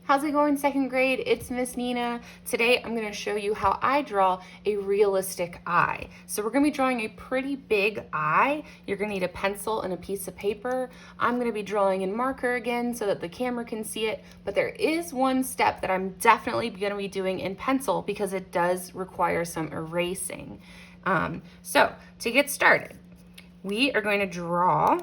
How's it going, second grade? It's Miss Nina. Today I'm going to show you how I draw a realistic eye. So we're going to be drawing a pretty big eye. You're going to need a pencil and a piece of paper. I'm going to be drawing in marker again so that the camera can see it, but there is one step that I'm definitely going to be doing in pencil because it does require some erasing. So to get started, we are going to draw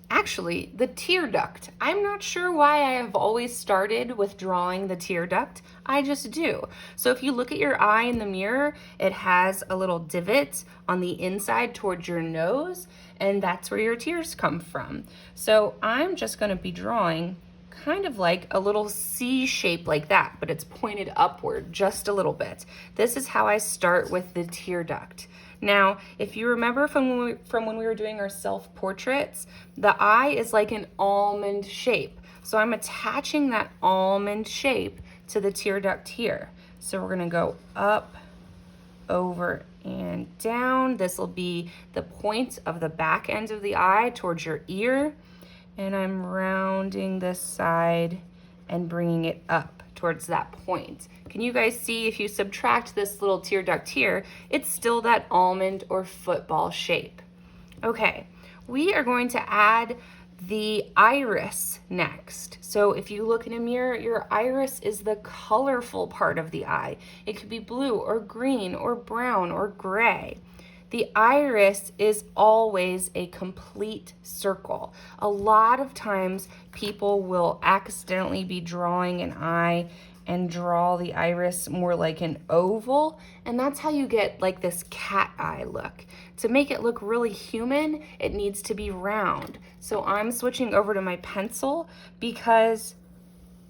actually the tear duct. I'm not sure why I have always started with drawing the tear duct. I just do. So if you look at your eye in the mirror, it has a little divot on the inside towards your nose, and that's where your tears come from. So I'm just going to be drawing kind of like a little C shape like that, but it's pointed upward just a little bit. This is how I start with the tear duct. Now, if you remember from when we were doing our self-portraits, the eye is like an almond shape. So I'm attaching that almond shape to the tear duct here. So we're gonna go up, over, and down. This will be the point of the back end of the eye towards your ear. And I'm rounding this side and bringing it up towards that point. Can you guys see if you subtract this little tear duct here, it's still that almond or football shape. Okay, we are going to add the iris next. So if you look in a mirror, your iris is the colorful part of the eye. It could be blue or green or brown or gray. The iris is always a complete circle. A lot of times people will accidentally be drawing an eye and draw the iris more like an oval, and that's how you get like this cat eye look. To make it look really human, it needs to be round. So I'm switching over to my pencil because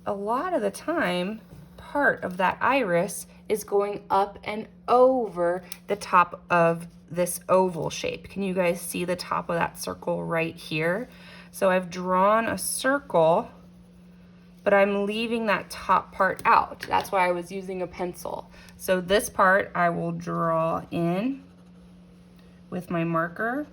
a lot of the time, part of that iris is going up and over the top of this oval shape. Can you guys see the top of that circle right here? So I've drawn a circle, but I'm leaving that top part out. That's why I was using a pencil. So this part I will draw in with my marker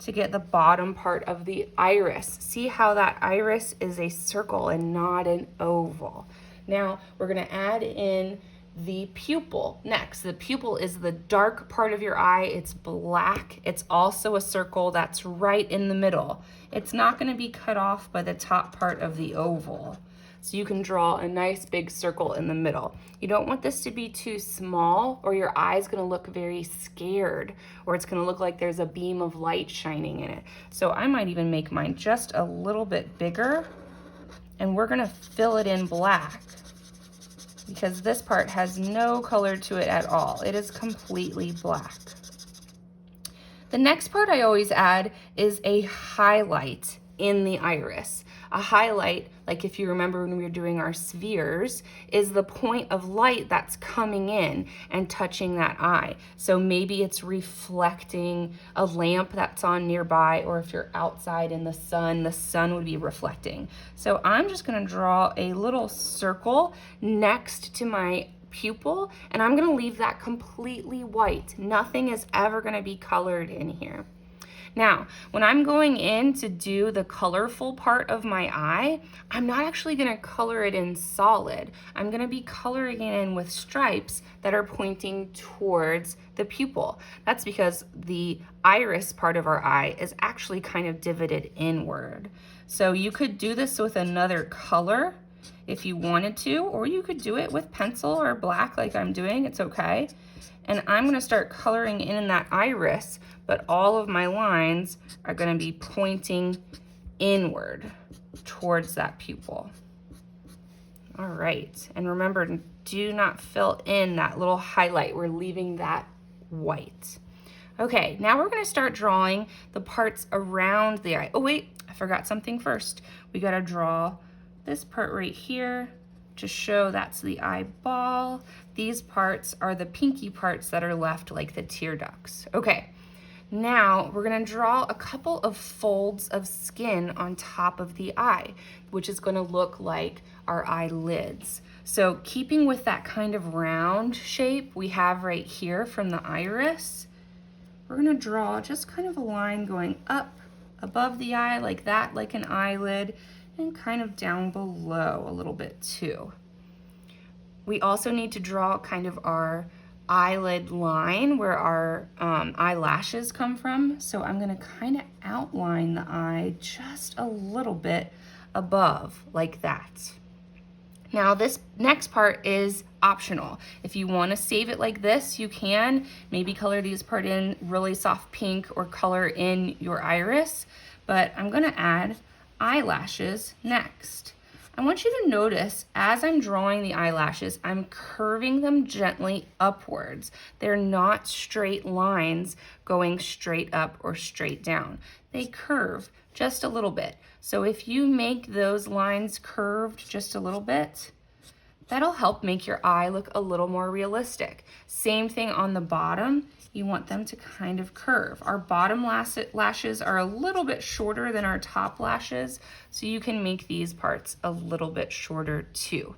to get the bottom part of the iris. See how that iris is a circle and not an oval. Now we're gonna add in the pupil next. The pupil is the dark part of your eye. It's black. It's also a circle that's right in the middle. It's not going to be cut off by the top part of the oval. So you can draw a nice big circle in the middle. You don't want this to be too small or your eye's going to look very scared, or it's going to look like there's a beam of light shining in it. So I might even make mine just a little bit bigger, and we're going to fill it in black, because this part has no color to it at all. It is completely black. The next part I always add is a highlight in the iris. A highlight, like if you remember when we were doing our spheres, is the point of light that's coming in and touching that eye. So maybe it's reflecting a lamp that's on nearby, or if you're outside in the sun would be reflecting. So I'm just gonna draw a little circle next to my pupil, and I'm gonna leave that completely white. Nothing is ever gonna be colored in here. Now, when I'm going in to do the colorful part of my eye, I'm not actually gonna color it in solid. I'm gonna be coloring it in with stripes that are pointing towards the pupil. That's because the iris part of our eye is actually kind of divoted inward. So you could do this with another color if you wanted to, or you could do it with pencil or black like I'm doing, it's okay. And I'm gonna start coloring in that iris, but all of my lines are gonna be pointing inward towards that pupil. All right, and remember, do not fill in that little highlight. We're leaving that white. Okay, now we're gonna start drawing the parts around the eye. Oh wait, I forgot something first. We gotta draw this part right here to show that's the eyeball. These parts are the pinky parts that are left, like the tear ducts. Okay, now we're gonna draw a couple of folds of skin on top of the eye, which is gonna look like our eyelids. So keeping with that kind of round shape we have right here from the iris, we're gonna draw just kind of a line going up above the eye like that, like an eyelid, and kind of down below a little bit too. We also need to draw kind of our eyelid line where our eyelashes come from. So I'm gonna kind of outline the eye just a little bit above, like that. Now this next part is optional. If you want to save it like this, you can. Maybe color these part in really soft pink or color in your iris, but I'm gonna add eyelashes next. I want you to notice as I'm drawing the eyelashes, I'm curving them gently upwards. They're not straight lines going straight up or straight down. They curve just a little bit. So if you make those lines curved just a little bit, that'll help make your eye look a little more realistic. Same thing on the bottom. You want them to kind of curve. Our bottom lashes are a little bit shorter than our top lashes, so you can make these parts a little bit shorter too.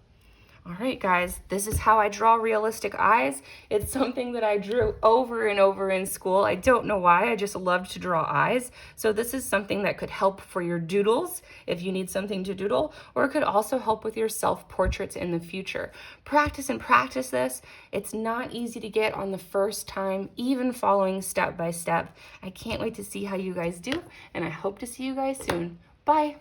All right, guys, this is how I draw realistic eyes. It's something that I drew over and over in school. I don't know why, I just loved to draw eyes. So this is something that could help for your doodles if you need something to doodle, or it could also help with your self-portraits in the future. Practice and practice this. It's not easy to get on the first time, even following step by step. I can't wait to see how you guys do, and I hope to see you guys soon. Bye.